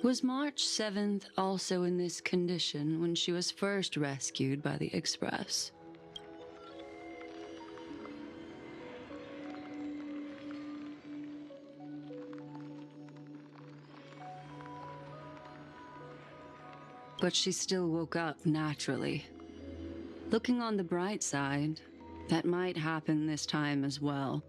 Was March 7th also in this condition when she was first rescued by the Express? But she still woke up naturally. Looking on the bright side, that might happen this time as well.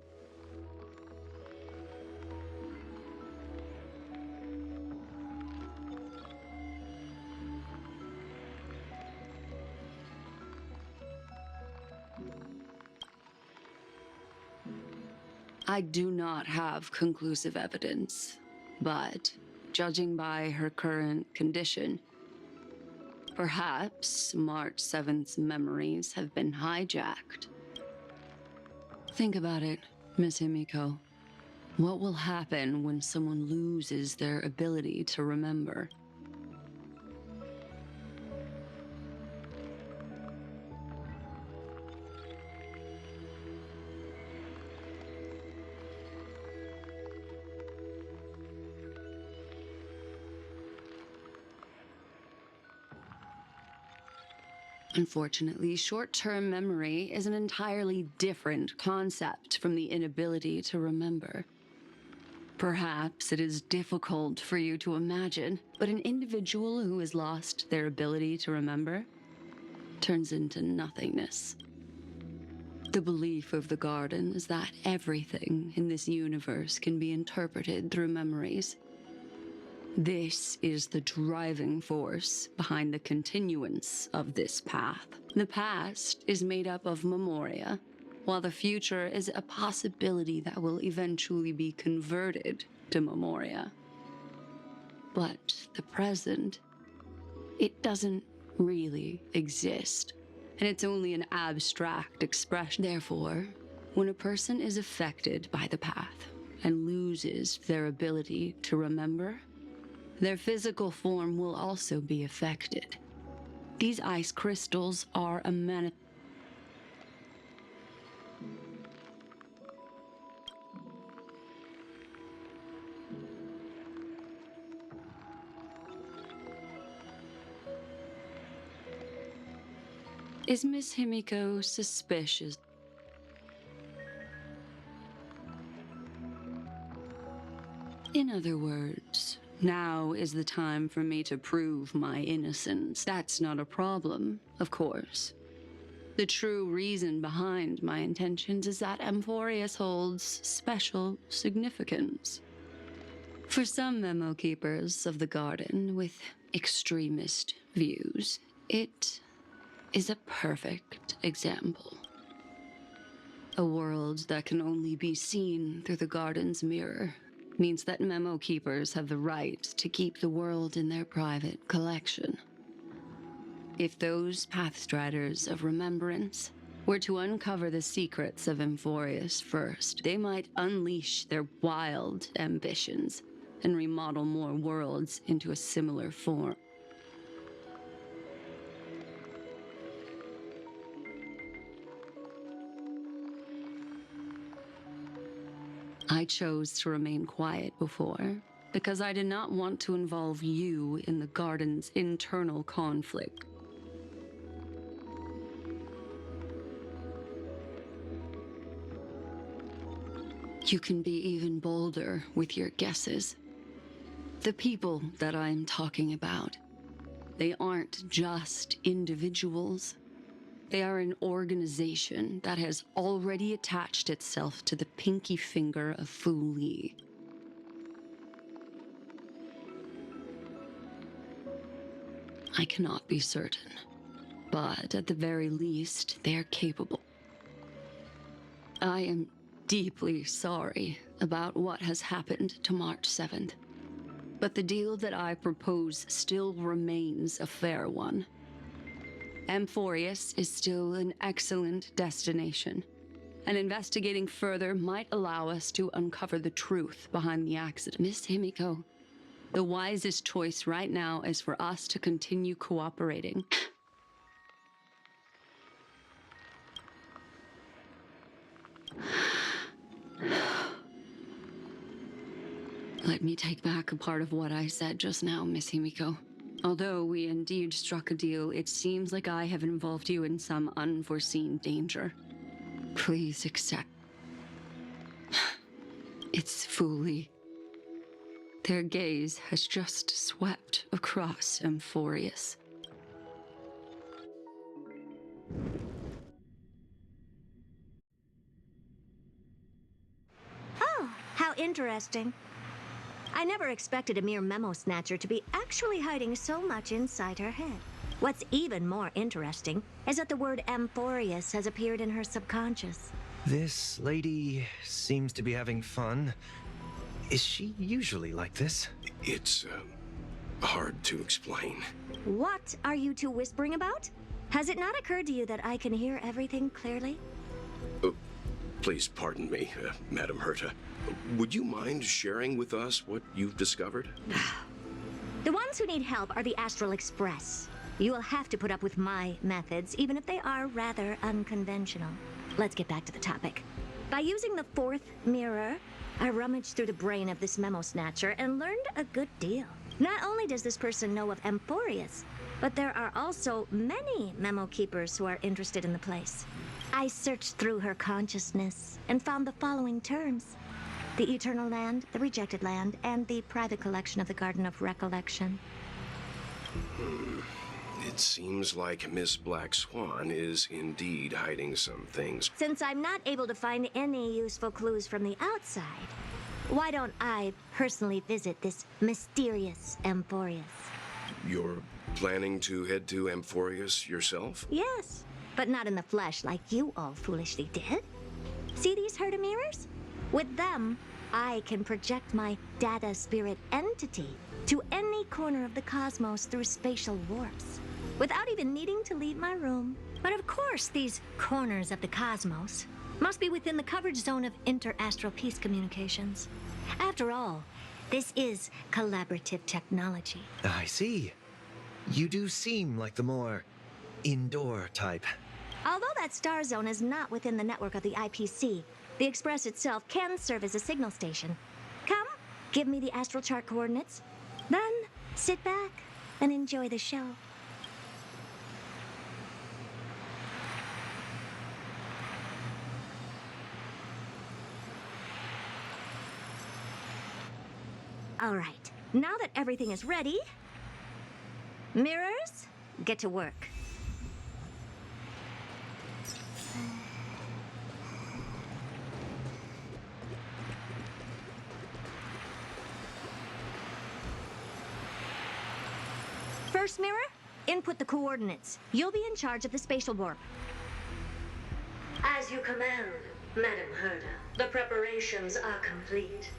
I do not have conclusive evidence, but judging by her current condition, perhaps March 7th's memories have been hijacked. Think about it, Miss Himiko. What will happen when someone loses their ability to remember? Unfortunately, short-term memory is an entirely different concept from the inability to remember. Perhaps it is difficult for you to imagine, but an individual who has lost their ability to remember turns into nothingness. The belief of the Garden is that everything in this universe can be interpreted through memories. This is the driving force behind the continuance of this path. The past is made up of memoria, while the future is a possibility that will eventually be converted to memoria. But the present, it doesn't really exist, and it's only an abstract expression. Therefore, when a person is affected by the path and loses their ability to remember, their physical form will also be affected. These ice crystals are a Is Miss Himiko suspicious? In other words, now is the time for me to prove my innocence. That's not a problem, of course. The true reason behind my intentions is that Amphorius holds special significance. For some memo keepers of the Garden with extremist views, it is a perfect example. A world that can only be seen through the Garden's mirror means that memo keepers have the right to keep the world in their private collection. If those pathstriders of remembrance were to uncover the secrets of Amphorius first, they might unleash their wild ambitions and remodel more worlds into a similar form. I chose to remain quiet before, because I did not want to involve you in the Garden's internal conflict. You can be even bolder with your guesses. The people that I'm talking about, they aren't just individuals. They are an organization that has already attached itself to the pinky finger of Fu Li. I cannot be certain, but at the very least, they are capable. I am deeply sorry about what has happened to March 7th, but the deal that I propose still remains a fair one. Amphorius is still an excellent destination, and investigating further might allow us to uncover the truth behind the accident. Miss Himiko, the wisest choice right now is for us to continue cooperating. Let Let me take back a part of what I said just now, Miss Himiko. Although we indeed struck a deal, it seems like I have involved you in some unforeseen danger. Please accept. It's Fuli. Their gaze has just swept across Amphorius. Oh, how interesting. I never expected a mere memo snatcher to be actually hiding so much inside her head. What's even more interesting is that the word Amphorius has appeared in her subconscious. This lady seems to be having fun. Is she usually like this? It's, hard to explain. What are you two whispering about? Has it not occurred to you that I can hear everything clearly? Please pardon me, Madam Herta. Would you mind sharing with us what you've discovered? The ones who need help are the Astral Express. You will have to put up with my methods, even if they are rather unconventional. Let's get back to the topic. By using the fourth mirror, I rummaged through the brain of this memo snatcher and learned a good deal. Not only does this person know of Amphorius, but there are also many memo keepers who are interested in the place. I searched through her consciousness and found the following terms: the Eternal Land, the Rejected Land, and the private collection of the Garden of Recollection. It seems like Miss Black Swan is indeed hiding some things. Since I'm not able to find any useful clues from the outside, why don't I personally visit this mysterious Amphorius? You're planning to head to Amphorius yourself? Yes, but not in the flesh like you all foolishly did. See these HERTA mirrors? With them, I can project my data spirit entity to any corner of the cosmos through spatial warps, without even needing to leave my room. But of course, these corners of the cosmos must be within the coverage zone of inter-astral peace communications. After all, this is collaborative technology. I see. You do seem like the more indoor type. Although that star zone is not within the network of the IPC, the Express itself can serve as a signal station. Come, give me the astral chart coordinates. Then, sit back and enjoy the show. All right, now that everything is ready, mirrors, get to work. First mirror, input the coordinates. You'll be in charge of the spatial warp. As you command, Madam Herta. The preparations are complete.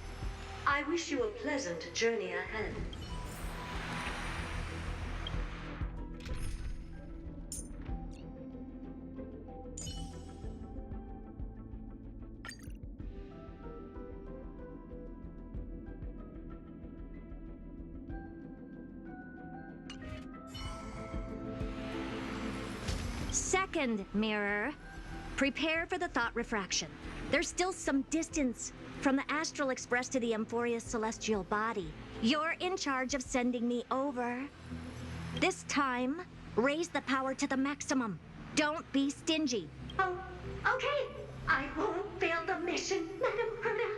I wish you a pleasant journey ahead. Second mirror, prepare for the thought refraction. There's still some distance from the Astral Express to the Amphorius celestial body. You're in charge of sending me over. This time, raise the power to the maximum. Don't be stingy. Oh, okay. I won't fail the mission, Madam Herta.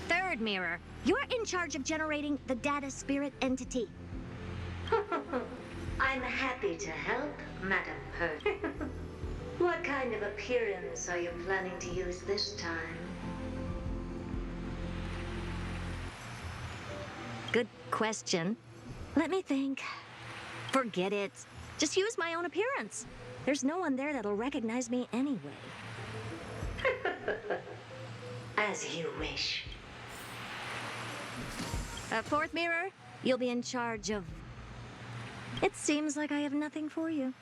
Third mirror, you're in charge of generating the data spirit entity. I'm happy to help, Madam Herta. What kind of appearance are you planning to use this time? Good question. Let me think. Forget it. Just use my own appearance. There's no one there that'll recognize me anyway. As you wish. Fourth mirror, you'll be in charge of... It seems like I have nothing for you.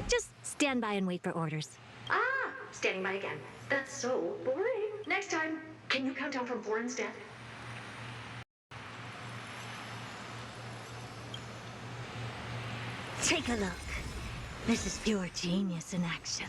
Just stand by and wait for orders. Ah, standing by again. That's so boring. Next time, can you count down from 4 instead? Take a look. This is pure genius in action.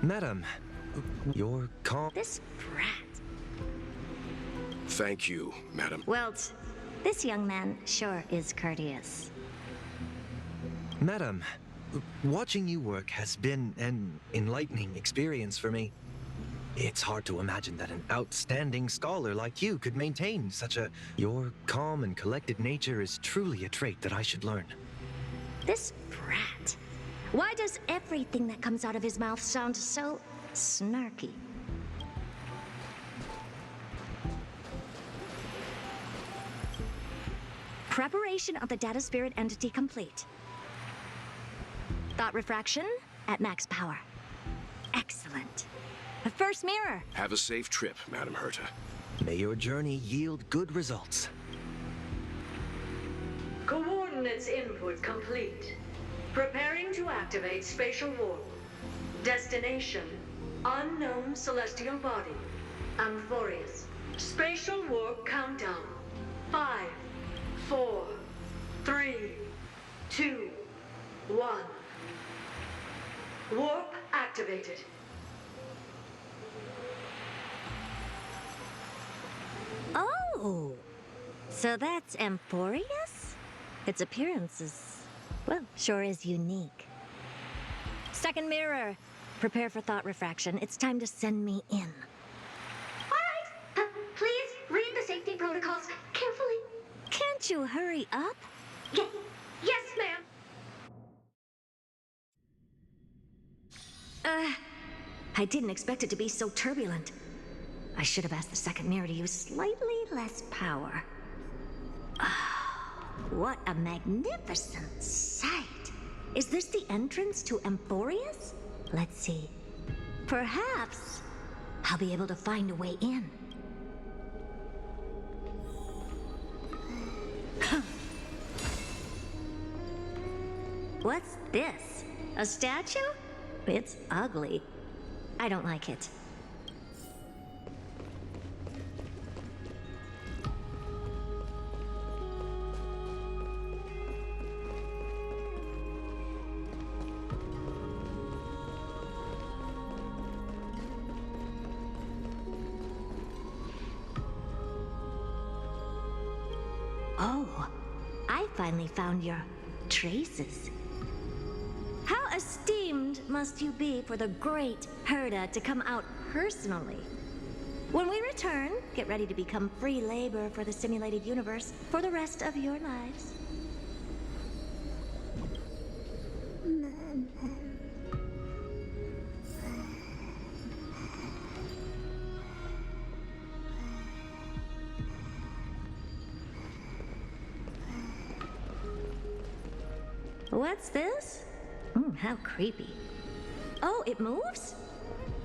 Madam, your calm... This brat. Thank you, madam. Welt, this young man sure is courteous. Madam, watching you work has been an enlightening experience for me. It's hard to imagine that an outstanding scholar like you could maintain such a... Your calm and collected nature is truly a trait that I should learn. This brat. Why does everything that comes out of his mouth sound so snarky? Preparation of the data spirit entity complete. Thought refraction at max power. Excellent. The first mirror. Have a safe trip, Madam HERTA. May your journey yield good results. Coordinates input complete. Preparing to activate spatial warp. Destination, unknown celestial body. Amphorius. Spatial warp countdown. 5, 4, 3, 2, 1. Warp activated. Oh, so that's Amphorius? Its appearance is, well, sure is unique. Second mirror, prepare for thought refraction. It's time to send me in. All right. Please read the safety protocols carefully. Can't you hurry up? Yes, ma'am. I didn't expect it to be so turbulent. I should have asked the second mirror to use slightly less power. What a magnificent sight! Is this the entrance to Amphorius? Let's see. Perhaps I'll be able to find a way in. What's this? A statue? It's ugly. I don't like it. Oh, I finally found your traces. How esteemed must you be for the great HERTA to come out personally? When we return, get ready to become free labor for the simulated universe for the rest of your lives. What's this? How creepy. Oh, it moves?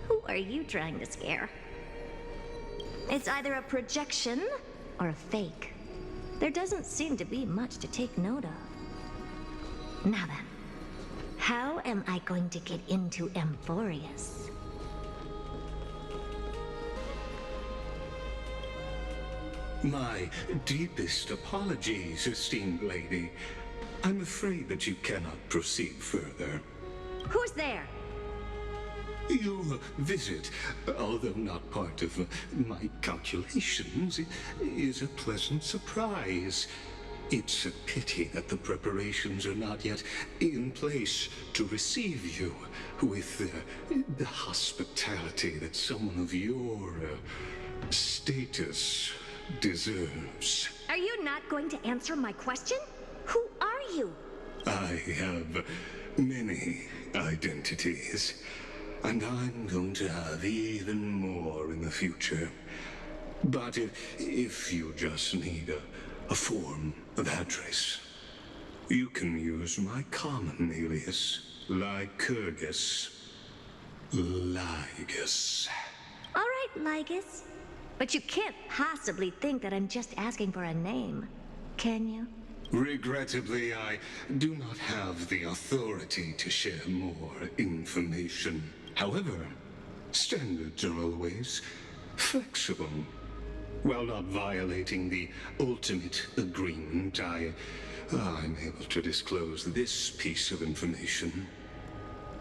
Who are you trying to scare? It's either a projection or a fake. There doesn't seem to be much to take note of. Now then, how am I going to get into Amphorius? My deepest apologies, esteemed lady. I'm afraid that you cannot proceed further. Who's there? Your visit, although not part of my calculations, is a pleasant surprise. It's a pity that the preparations are not yet in place to receive you with the hospitality that someone of your status deserves. Are you not going to answer my question? Who are you? I have many identities, and I'm going to have even more in the future. But if you just need a form of address, you can use my common alias, Lycurgus. Lygus. All right, Lygus. But you can't possibly think that I'm just asking for a name, can you? Regrettably, I do not have the authority to share more information. However, standards are always flexible. While not violating the ultimate agreement, I'm able to disclose this piece of information.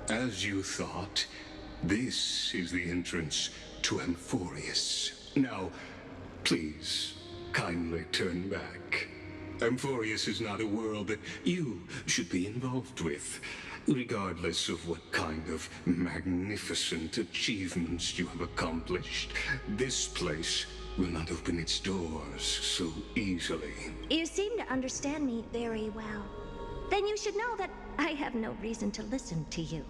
As you thought, this is the entrance to Amphorius. Now, please, kindly turn back. Amphorius is not a world that you should be involved with, regardless of what kind of magnificent achievements you have accomplished. This place will not open its doors so easily. You seem to understand me very well. Then you should know that I have no reason to listen to you.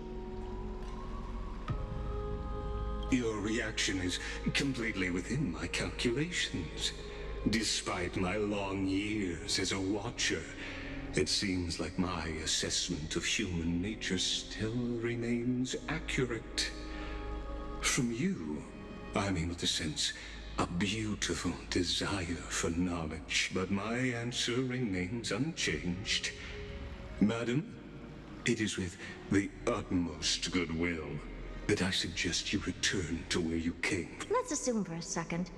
Your reaction is completely within my calculations. Despite my long years as a watcher, it seems like my assessment of human nature still remains accurate. From you, I'm able to sense a beautiful desire for knowledge, but my answer remains unchanged. Madam, it is with the utmost goodwill that I suggest you return to where you came. Let's assume for a second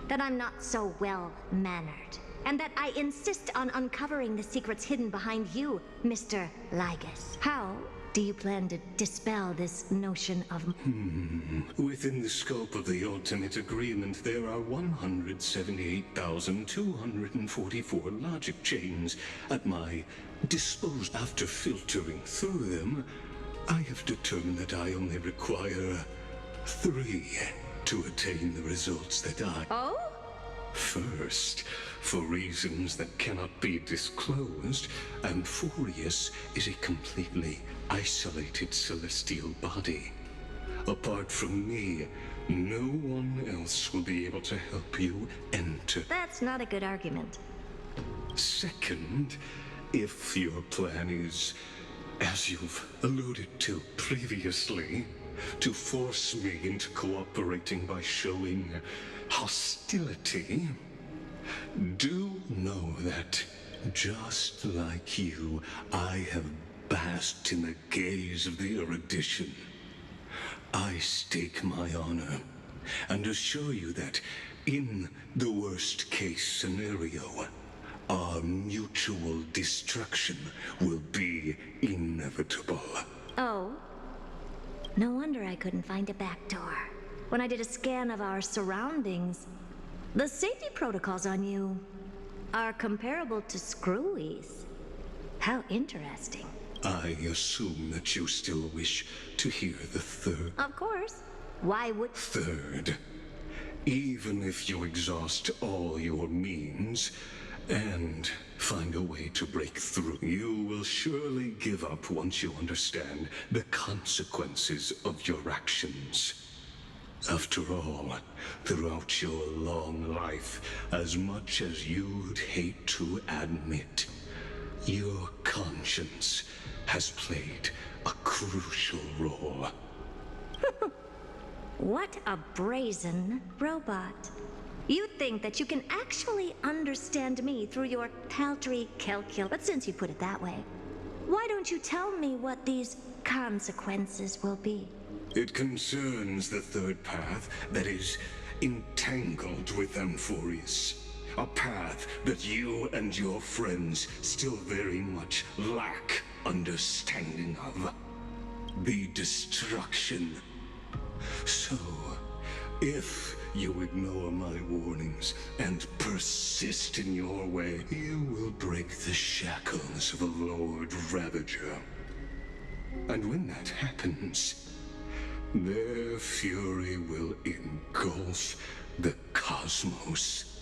that I'm not so well-mannered, and that I insist on uncovering the secrets hidden behind you, Mr. Lygus. How do you plan to dispel this notion of... Within the scope of the ultimate agreement, there are 178,244 logic chains at my disposal. After filtering through them, I have determined that I only require 3 to attain the results that I... Oh? First, for reasons that cannot be disclosed, Amphorius is a completely isolated celestial body. Apart from me, no one else will be able to help you enter. That's not a good argument. Second, if your plan is, as you've alluded to previously, to force me into cooperating by showing hostility, do know that, just like you, I have basked in the gaze of the erudition. I stake my honor and assure you that, in the worst-case scenario, our mutual destruction will be inevitable. Oh? No wonder I couldn't find a back door. When I did a scan of our surroundings, the safety protocols on you are comparable to Screwy's. How interesting. I assume that you still wish to hear the third. Of course. Why would... Third, even if you exhaust all your means and find a way to break through, you will surely give up once you understand the consequences of your actions. After all, throughout your long life, as much as you'd hate to admit, your conscience has played a crucial role. What a brazen robot. You think that you can actually understand me through your paltry calcul... But since you put it that way, why don't you tell me what these consequences will be? It concerns the third path that is entangled with Amphorius. A path that you and your friends still very much lack understanding of. The destruction. So, if you ignore my warnings and persist in your way, you will break the shackles of a Lord Ravager. And when that happens, their fury will engulf the cosmos.